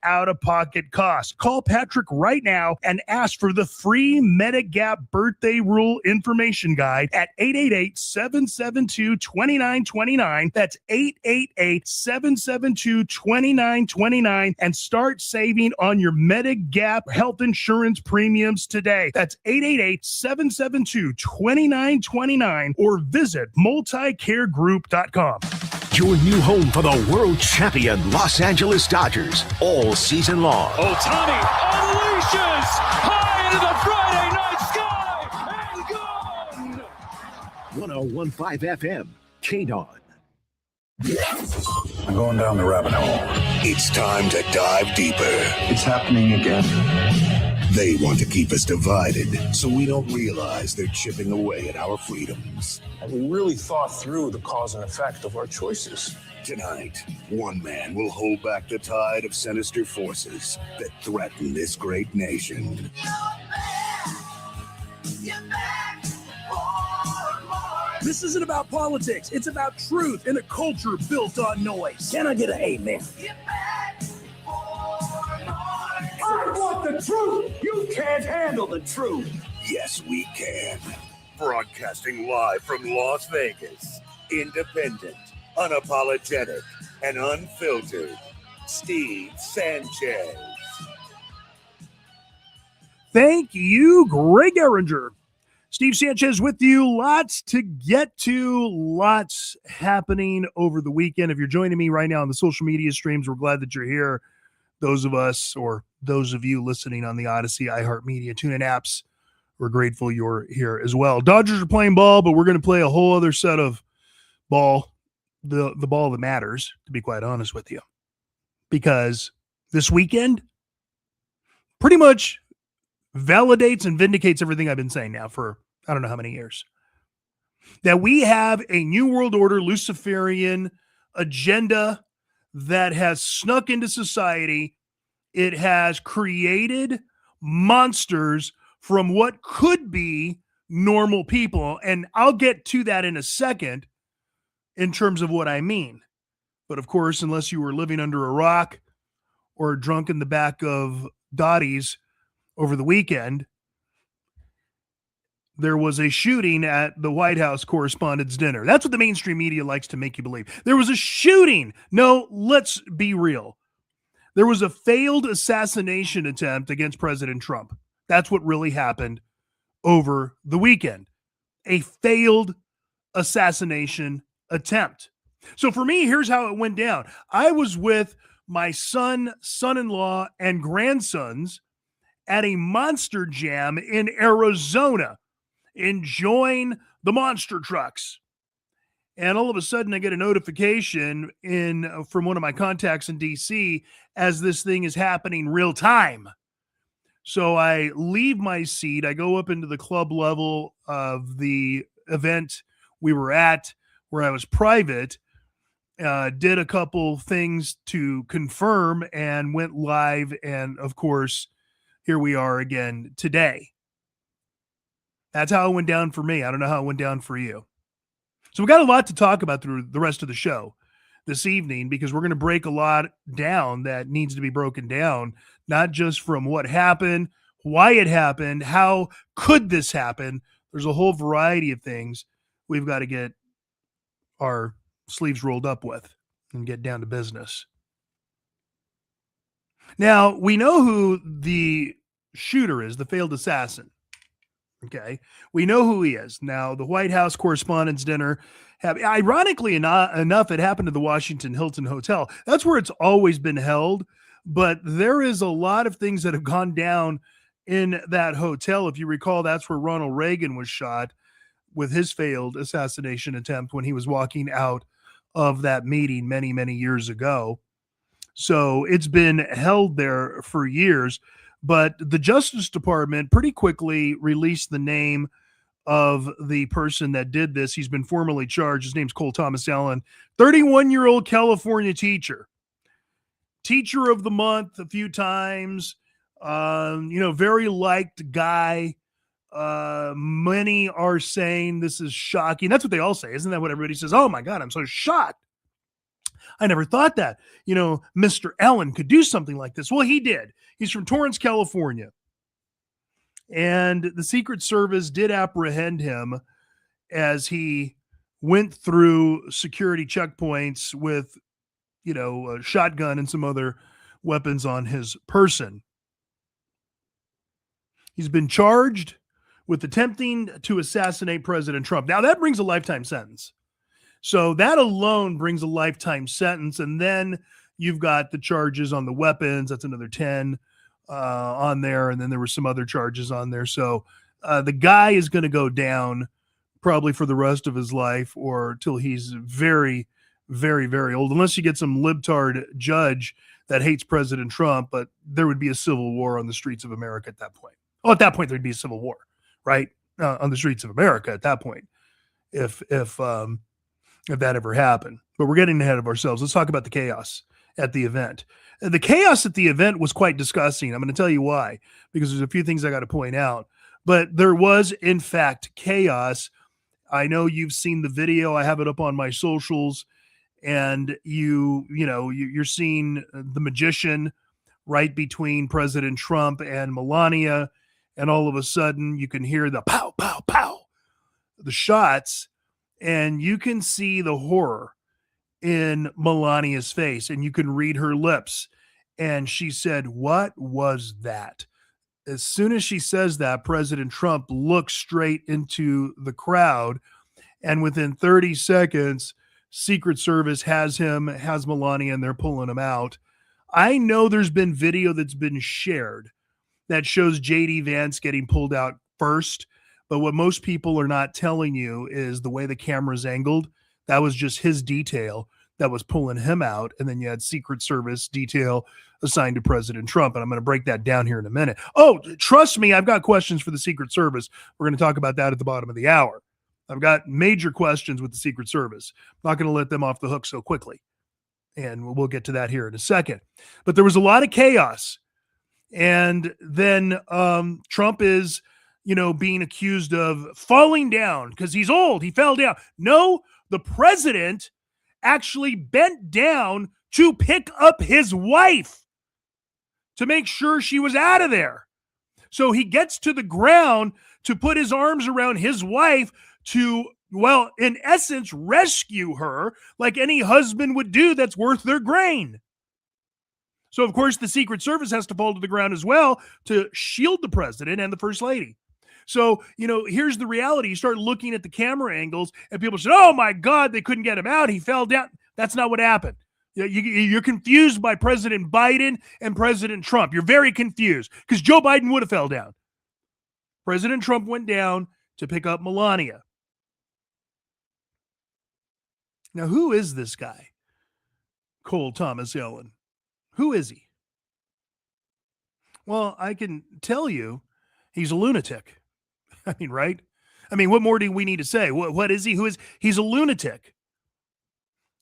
out-of-pocket cost. Call Patrick right now and ask for the free Medigap Birthday Rule Information Guide at 888-772-2929. That's 888-772-2929, and start saving on your Medigap health insurance premiums today. That's 888-772-2929, or visit multicaregroup.com. Your new home for the world champion Los Angeles Dodgers all season long. Ohtani unleashes high into the Friday night sky and gone. 101.5 FM, KDON. I'm going down the rabbit hole. It's time to dive deeper. It's happening again. They want to keep us divided so we don't realize they're chipping away at our freedoms. And we really thought through the cause and effect of our choices. Tonight, one man will hold back the tide of sinister forces that threaten this great nation. This isn't about politics. It's about truth in a culture built on noise. Can I get an amen? I want the truth. You can't handle the truth. Yes, we can. Broadcasting live from Las Vegas. Independent, unapologetic, and unfiltered. Steve Sanchez. Thank you, Greg Ehringer. Steve Sanchez with you. Lots to get to, lots happening over the weekend. If you're joining me right now on the social media streams, we're glad that you're here. Those of us, or those of you listening on the Odyssey, iHeartMedia, TuneIn apps, we're grateful you're here as well. Dodgers are playing ball, but we're going to play a whole other set of ball, the ball that matters, to be quite honest with you. Because this weekend pretty much validates and vindicates everything I've been saying now for I don't know how many years. That we have a New World Order Luciferian agenda that has snuck into society. It has created monsters from what could be normal people. And I'll get to that in a second in terms of what I mean. But of course, unless you were living under a rock or drunk in the back of Dottie's over the weekend, there was a shooting at the White House Correspondents' Dinner. That's what the mainstream media likes to make you believe. There was a shooting. No, let's be real. There was a failed assassination attempt against President Trump. That's what really happened over the weekend. A failed assassination attempt. So for me, here's how it went down. I was with my son, son-in-law, and grandsons at a Monster Jam in Arizona, enjoying the monster trucks. And all of a sudden I get a notification from one of my contacts in DC as this thing is happening real time. So I leave my seat. I go up into the club level of the event we were at, where I was private, did a couple things to confirm and went live. And of course, here we are again today. That's how it went down for me. I don't know how it went down for you. So we got a lot to talk about through the rest of the show this evening, because we're going to break a lot down that needs to be broken down, not just from what happened, why it happened, how could this happen. There's a whole variety of things we've got to get our sleeves rolled up with and get down to business. Now, we know who the shooter is, the failed assassin. Okay, we know who he is. Now, the White House Correspondents' Dinner, ironically enough, it happened to the Washington Hilton Hotel. That's where it's always been held, but there is a lot of things that have gone down in that hotel. If you recall, that's where Ronald Reagan was shot with his failed assassination attempt when he was walking out of that meeting many, many years ago. So it's been held there for years. But the Justice Department pretty quickly released the name of the person that did this. He's been formally charged. His name's Cole Thomas Allen, 31-year-old California teacher of the month a few times. Very liked guy. Many are saying this is shocking. That's what they all say. Isn't that what everybody says? Oh my God, I'm so shocked. I never thought that, Mr. Allen could do something like this. Well, he did. He's from Torrance, California. And the Secret Service did apprehend him as he went through security checkpoints with, a shotgun and some other weapons on his person. He's been charged with attempting to assassinate President Trump. Now, that brings a lifetime sentence. So that alone brings a lifetime sentence. And then you've got the charges on the weapons. That's another 10 on there. And then there were some other charges on there. So the guy is going to go down probably for the rest of his life or till he's very, very, very old, unless you get some libtard judge that hates President Trump. But there would be a civil war on the streets of America at that point. Oh, at that point, there'd be a civil war, right? On the streets of America at that point, if that ever happened. But we're getting ahead of ourselves. Let's talk about the chaos at the event. The chaos at the event was quite disgusting. I'm going to tell you why, because there's a few things I got to point out. But there was, in fact, chaos. I know you've seen the video. I have it up on my socials, and you're seeing the magician right between President Trump and Melania, and all of a sudden you can hear the pow, pow, pow, the shots, and you can see the horror in Melania's face, and you can read her lips. And she said, "What was that?" As soon as she says that, President Trump looks straight into the crowd, and within 30 seconds, Secret Service has Melania, and they're pulling him out. I know there's been video that's been shared that shows J.D. Vance getting pulled out first, but what most people are not telling you is the way the camera's angled. That was just his detail that was pulling him out, and then you had Secret Service detail assigned to President Trump, and I'm going to break that down here in a minute. Oh, trust me, I've got questions for the Secret Service. We're going to talk about that at the bottom of the hour. I've got major questions with the Secret Service. I'm not going to let them off the hook so quickly, and we'll get to that here in a second. But there was a lot of chaos, and then Trump is, being accused of falling down because he's old. He fell down. No, the president actually bent down to pick up his wife to make sure she was out of there. So he gets to the ground to put his arms around his wife to, well, in essence, rescue her like any husband would do that's worth their grain. So, of course, the Secret Service has to fall to the ground as well to shield the president and the first lady. So, here's the reality. You start looking at the camera angles and people say, "Oh my God, they couldn't get him out. He fell down." That's not what happened. You're confused by President Biden and President Trump. You're very confused because Joe Biden would have fell down. President Trump went down to pick up Melania. Now, who is this guy? Cole Thomas Ellen. Who is he? Well, I can tell you he's a lunatic. I mean, right? I mean, what more do we need to say? What is he? He's a lunatic.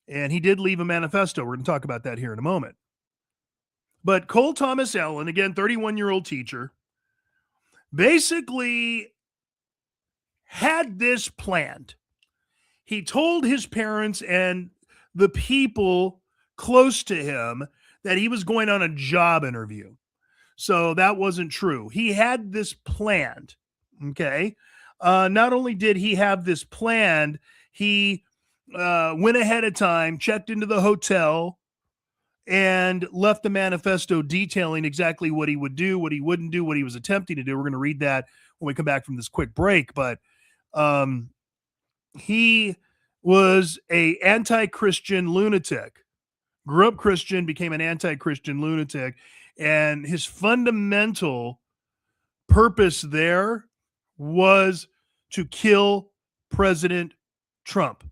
And he did leave a manifesto. We're going to talk about that here in a moment. But Cole Thomas Ellen, again, 31-year-old teacher, basically had this planned. He told his parents and the people close to him that he was going on a job interview. So that wasn't true. He had this planned. Okay. Not only did he have this planned, he went ahead of time, checked into the hotel, and left the manifesto detailing exactly what he would do, what he wouldn't do, what he was attempting to do. We're going to read that when we come back from this quick break. But he was a anti-Christian lunatic. Grew up Christian, became an anti-Christian lunatic, and his fundamental purpose there was to kill President Trump.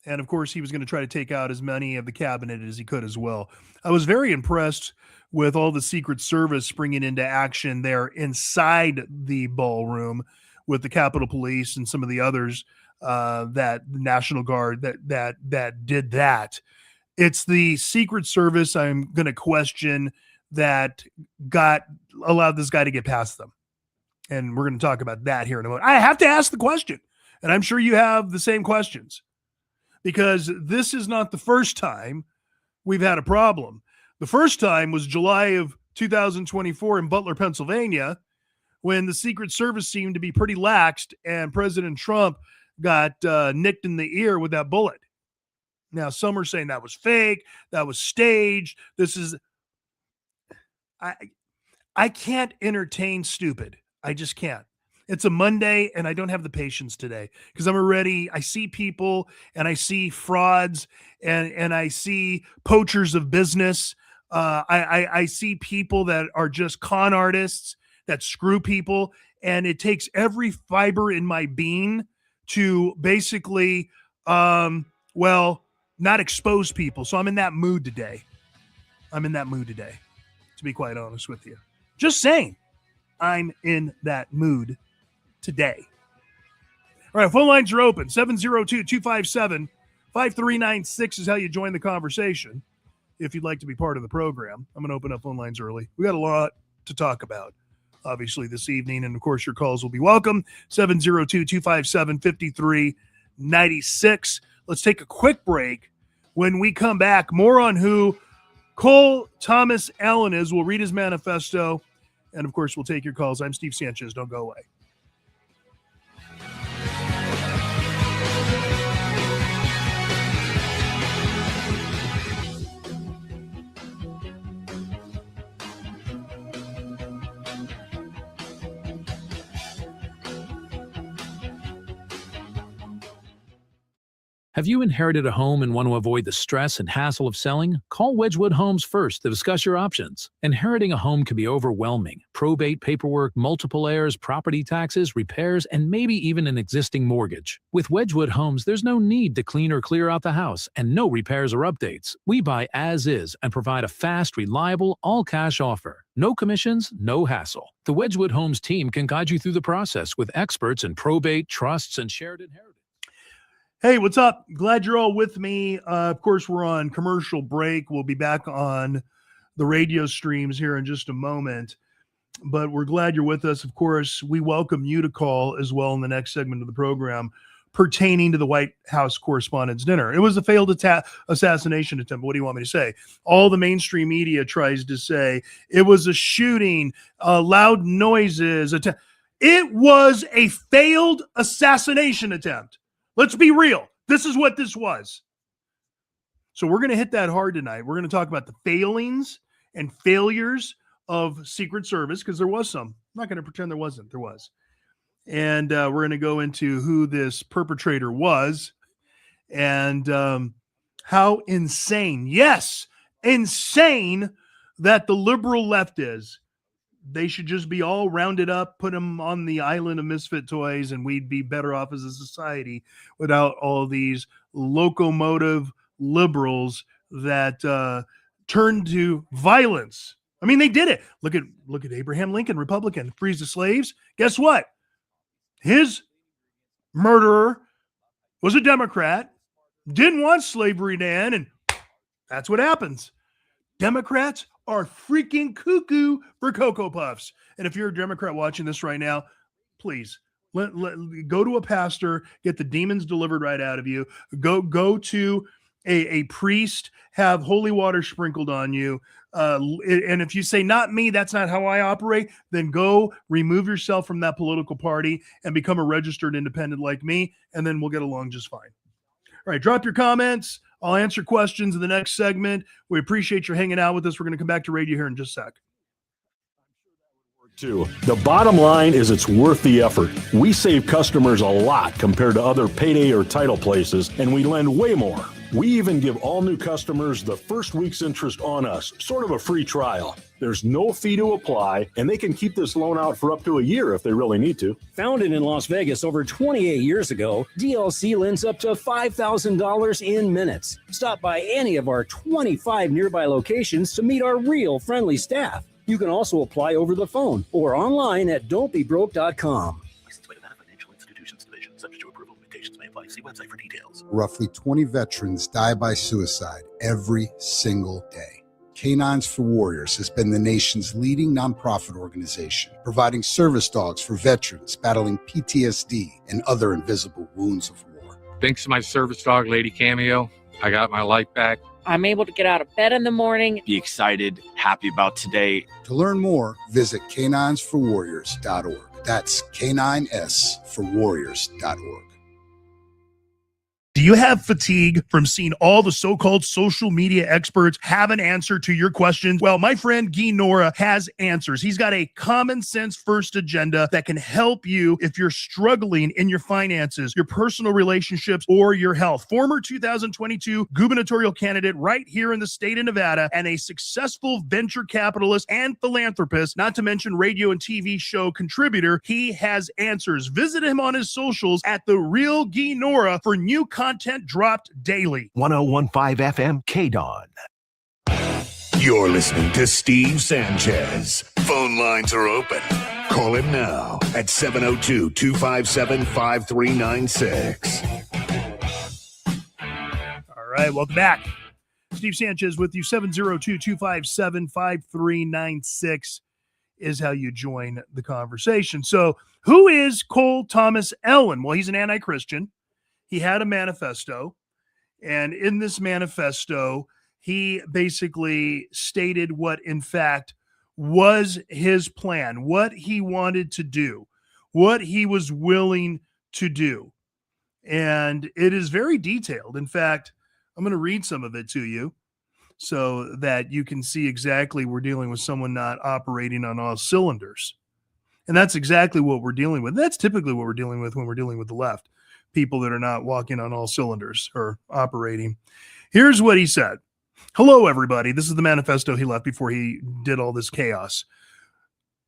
And of course, he was going to try to take out as many of the cabinet as he could as well. I was very impressed with all the Secret Service springing into action there inside the ballroom with the Capitol Police and some of the others, that National Guard that did that. It's the Secret Service I'm going to question that allowed this guy to get past them. And we're going to talk about that here in a moment. I have to ask the question, and I'm sure you have the same questions. because this is not the first time we've had a problem. The first time was July of 2024 in Butler, Pennsylvania, when the Secret Service seemed to be pretty laxed and President Trump got nicked in the ear with that bullet. Now, some are saying that was fake, that was staged. I can't entertain stupid. I just can't. It's a Monday, and I don't have the patience today because I see people, and I see frauds, and I see poachers of business. I see people that are just con artists that screw people, and it takes every fiber in my being to basically, not expose people. So I'm in that mood today. To be quite honest with you. Just saying, I'm in that mood today. All right, phone lines are open. 702-257-5396 is how you join the conversation if you'd like to be part of the program. I'm going to open up phone lines early. We got a lot to talk about, obviously, this evening, and, of course, your calls will be welcome. 702-257-5396. Let's take a quick break. When we come back, more on who Cole Thomas Allen is. We'll read his manifesto, and, of course, we'll take your calls. I'm Steve Sanchez. Don't go away. Have you inherited a home and want to avoid the stress and hassle of selling? Call Wedgwood Homes first to discuss your options. Inheriting a home can be overwhelming. Probate paperwork, multiple heirs, property taxes, repairs, and maybe even an existing mortgage. With Wedgwood Homes, there's no need to clean or clear out the house and no repairs or updates. We buy as is and provide a fast, reliable, all-cash offer. No commissions, no hassle. The Wedgwood Homes team can guide you through the process with experts in probate, trusts, and shared inheritance. Hey, what's up? Glad you're all with me. Of course, we're on commercial break. We'll be back on the radio streams here in just a moment, but we're glad you're with us. Of course, we welcome you to call as well in the next segment of the program pertaining to the White House Correspondents' Dinner. It was a failed assassination attempt. What do you want me to say? All the mainstream media tries to say it was a shooting, loud noises. It was a failed assassination attempt. Let's be real. This is what this was. So we're going to hit that hard tonight. We're going to talk about the failings and failures of Secret Service, because there was some. I'm not going to pretend there wasn't. There was. And we're going to go into who this perpetrator was and how insane, yes, insane that the liberal left is. They should just be all rounded up, put them on the island of misfit toys, and we'd be better off as a society without all these locomotive liberals that turned to violence. I mean, they did it. Look at Abraham Lincoln, Republican, frees the slaves. Guess what? His murderer was a Democrat, didn't want slavery to end, and that's what happens. Democrats are freaking cuckoo for Cocoa Puffs. And if you're a Democrat watching this right now, please go to a pastor, get the demons delivered right out of you. Go to a priest, have holy water sprinkled on you. And if you say, not me, that's not how I operate, then go remove yourself from that political party and become a registered independent like me, and then we'll get along just fine. All right, drop your comments. I'll answer questions in the next segment. We appreciate you hanging out with us. We're going to come back to radio here in just a sec. The bottom line is it's worth the effort. We save customers a lot compared to other payday or title places, and we lend way more. We even give all new customers the first week's interest on us, sort of a free trial. There's no fee to apply, and they can keep this loan out for up to a year if they really need to. Founded in Las Vegas over 28 years ago, DLC lends up to $5,000 in minutes. Stop by any of our 25 nearby locations to meet our real friendly staff. You can also apply over the phone or online at don'tbebroke.com. Licensed by Nevada Financial Institutions Division. Subject to approval. Limitations may apply. See website for details. Roughly 20 veterans die by suicide every single day. Canines for Warriors has been the nation's leading nonprofit organization, providing service dogs for veterans battling PTSD and other invisible wounds of war. Thanks to my service dog, Lady Cameo, I got my life back. I'm able to get out of bed in the morning. Be excited, happy about today. To learn more, visit caninesforwarriors.org. That's caninesforwarriors.org. Do you have fatigue from seeing all the so-called social media experts have an answer to your questions? Well, my friend Guy Nora has answers. He's got a common sense first agenda that can help you if you're struggling in your finances, your personal relationships, or your health. Former 2022 gubernatorial candidate right here in the state of Nevada and a successful venture capitalist and philanthropist, not to mention radio and TV show contributor, he has answers. Visit him on his socials at The Real Guy Nora for new content dropped daily. 1015 FM KDON. You're listening to Steve Sanchez. Phone lines are open. Call him now at 702-257-5396. All right, welcome back. Steve Sanchez with you. 702-257-5396 is how you join the conversation. So who is Cole Thomas Ellen? Well, he's an anti-Christian. He had a manifesto, and in this manifesto, he basically stated what, in fact, was his plan, what he wanted to do, what he was willing to do. And it is very detailed. In fact, I'm going to read some of it to you so that you can see exactly we're dealing with someone not operating on all cylinders. And that's exactly what we're dealing with. That's typically what we're dealing with when we're dealing with the left. People that are not walking on all cylinders or operating. Here's what he said. Hello, everybody. This is the manifesto he left before he did all this chaos.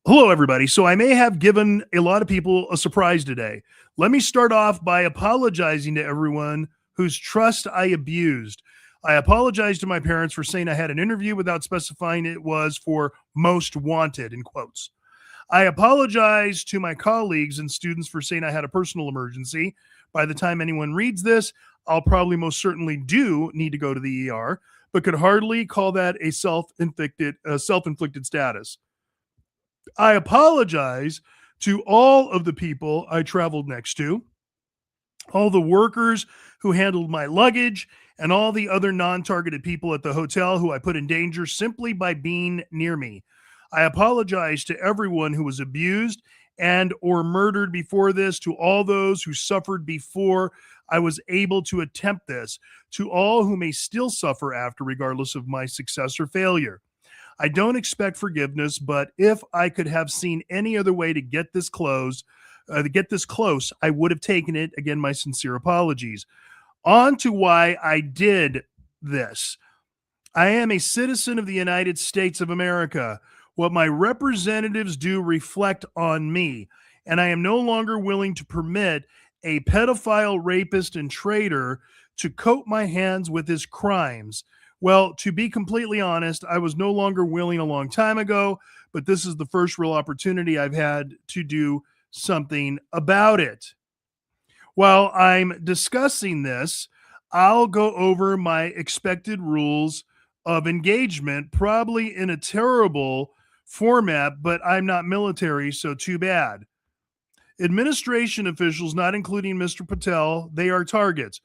Hello, everybody. So I may have given a lot of people a surprise today. Let me start off by apologizing to everyone whose trust I abused. I apologize to my parents for saying I had an interview without specifying it was for most wanted, in quotes. I apologize to my colleagues and students for saying I had a personal emergency. By the time anyone reads this, I'll probably most certainly do need to go to the ER, but could hardly call that a self-inflicted status. I apologize to all of the people I traveled next to, all the workers who handled my luggage, and all the other non-targeted people at the hotel who I put in danger simply by being near me. I apologize to everyone who was abused and or murdered before this, to all those who suffered before I was able to attempt this, to all who may still suffer after, regardless of my success or failure. I don't expect forgiveness, but if I could have seen any other way to get this close, I would have taken it. Again, my sincere apologies. On to why I did this. I am a citizen of the United States of America. What my representatives do reflect on me, and I am no longer willing to permit a pedophile, rapist, and traitor to coat my hands with his crimes. Well, to be completely honest, I was no longer willing a long time ago, but this is the first real opportunity I've had to do something about it. While I'm discussing this, I'll go over my expected rules of engagement, probably in a terrible format, but I'm not military, so too bad. Administration officials, not including Mr. Patel, they are targets.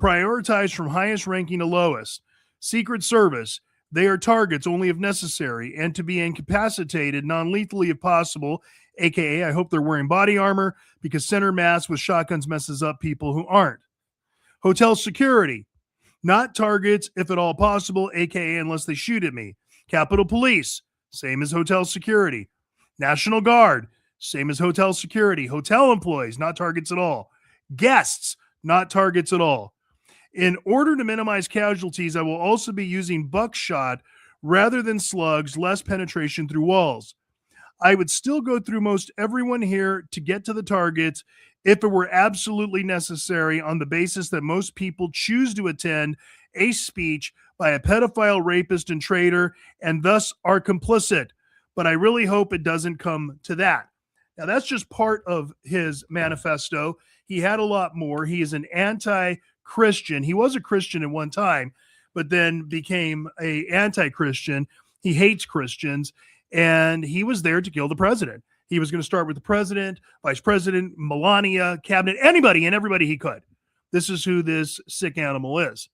Prioritized from highest ranking to lowest. Secret Service, they are targets only if necessary and to be incapacitated non-lethally if possible, aka I hope they're wearing body armor because center mass with shotguns messes up people who aren't. Hotel security, not targets if at all possible, aka unless they shoot at me. Capitol Police, same as hotel security. National Guard, same as hotel security. Hotel employees, not targets at all. Guests, not targets at all. In order to minimize casualties, I will also be using buckshot rather than slugs, less penetration through walls. I would still go through most everyone here to get to the targets if it were absolutely necessary, on the basis that most people choose to attend a speech by a pedophile, rapist, and traitor, and thus are complicit. But I really hope it doesn't come to that. Now, that's just part of his manifesto. He had a lot more. He is an anti-Christian. He was a Christian at one time, but then became an anti-Christian. He hates Christians, and he was there to kill the president. He was going to start with the president, vice president, Melania, cabinet, anybody and everybody he could. This is who this sick animal is.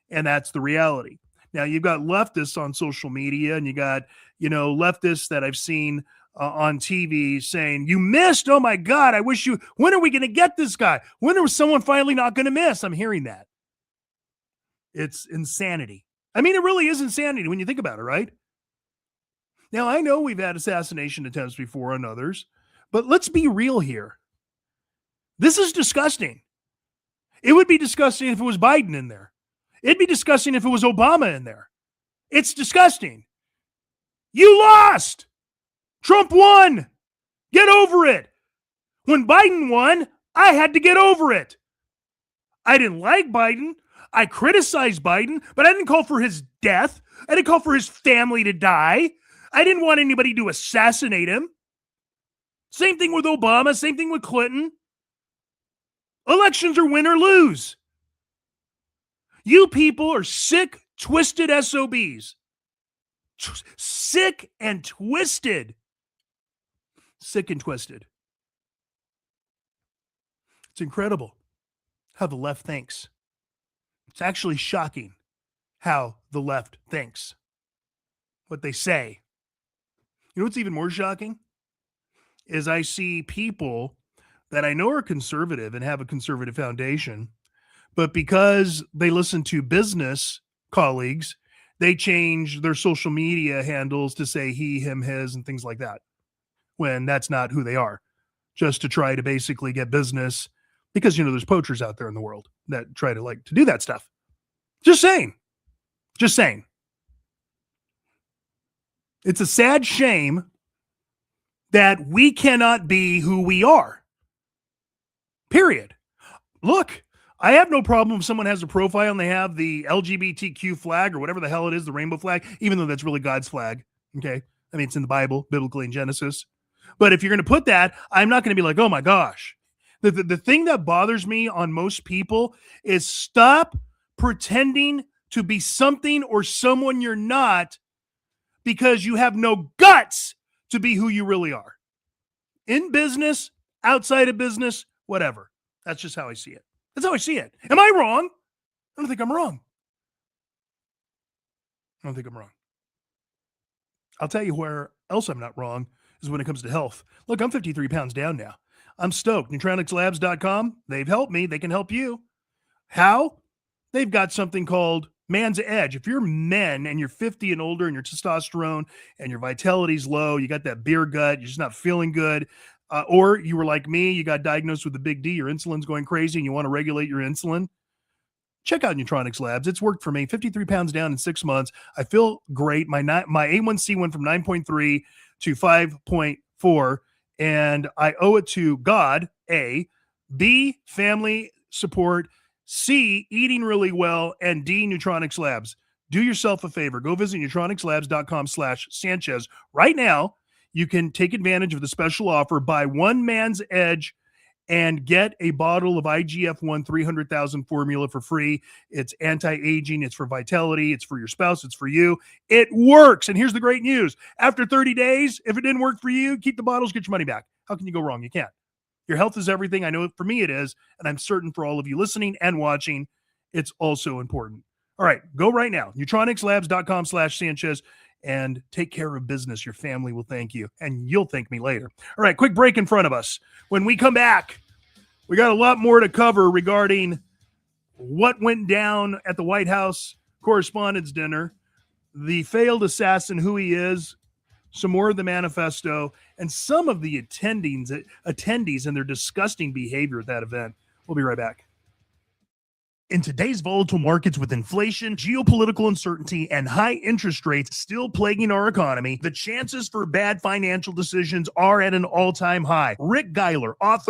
And that's the reality. Now, you've got leftists on social media, and you got, leftists that I've seen on TV saying, you missed. Oh my God. When are we going to get this guy? When is someone finally not going to miss? I'm hearing that. It's insanity. I mean, it really is insanity when you think about it, right? Now, I know we've had assassination attempts before on others, but let's be real here. This is disgusting. It would be disgusting if it was Biden in there. It'd be disgusting if it was Obama in there. It's disgusting. You lost. Trump won. Get over it. When Biden won, I had to get over it. I didn't like Biden. I criticized Biden, but I didn't call for his death. I didn't call for his family to die. I didn't want anybody to assassinate him. Same thing with Obama. Same thing with Clinton. Elections are win or lose. You people are sick, twisted SOBs. Sick and twisted. Sick and twisted. It's incredible how the left thinks. It's actually shocking how the left thinks. What they say. You know what's even more shocking? Is I see people that I know are conservative and have a conservative foundation, but because they listen to business colleagues, they change their social media handles to say he, him, his, and things like that, when that's not who they are, just to try to basically get business, because, there's poachers out there in the world that try to do that stuff. Just saying. Just saying. It's a sad shame that we cannot be who we are. Period. Look, I have no problem if someone has a profile and they have the LGBTQ flag or whatever the hell it is, the rainbow flag, even though that's really God's flag. Okay. I mean, it's in the Bible, biblically in Genesis. But if you're going to put that, I'm not going to be like, oh my gosh. The thing that bothers me on most people is stop pretending to be something or someone you're not, because you have no guts to be who you really are. In business, outside of business, whatever. That's just how I see it. That's how I see it. Am I wrong? I don't think I'm wrong. I don't think I'm wrong. I'll tell you where else I'm not wrong is when it comes to health. Look, I'm 53 pounds down now. I'm stoked. NeutronicsLabs.com. They've helped me. They can help you. How? They've got something called Man's Edge. If you're men and you're 50 and older and your testosterone and your vitality's low, you got that beer gut, you're just not feeling good, or you were like me, you got diagnosed with a big D, your insulin's going crazy and you want to regulate your insulin, check out Neutronics Labs. It's worked for me. 53 pounds down in 6 months. I feel great. My A1C went from 9.3 to 5.4, and I owe it to God, A, B, family support, C, eating really well, and D, Neutronics Labs. Do yourself a favor. Go visit neutronicslabs.com/Sanchez right now. You can take advantage of the special offer. Buy one Man's Edge and get a bottle of IGF-1 300,000 formula for free. It's anti-aging. It's for vitality. It's for your spouse. It's for you. It works. And here's the great news. After 30 days, if it didn't work for you, keep the bottles, get your money back. How can you go wrong? You can't. Your health is everything. I know for me it is, and I'm certain for all of you listening and watching, it's also important. All right, go right now. NeutronicsLabs.com/Sanchez and take care of business. Your family will thank you, and you'll thank me later. All right, quick break in front of us. When we come back, we got a lot more to cover regarding what went down at the White House Correspondents' Dinner, the failed assassin, who he is, some more of the manifesto, and some of the attendees and their disgusting behavior at that event. We'll be right back. In today's volatile markets with inflation, geopolitical uncertainty, and high interest rates still plaguing our economy, the chances for bad financial decisions are at an all-time high. Rick Geiler, author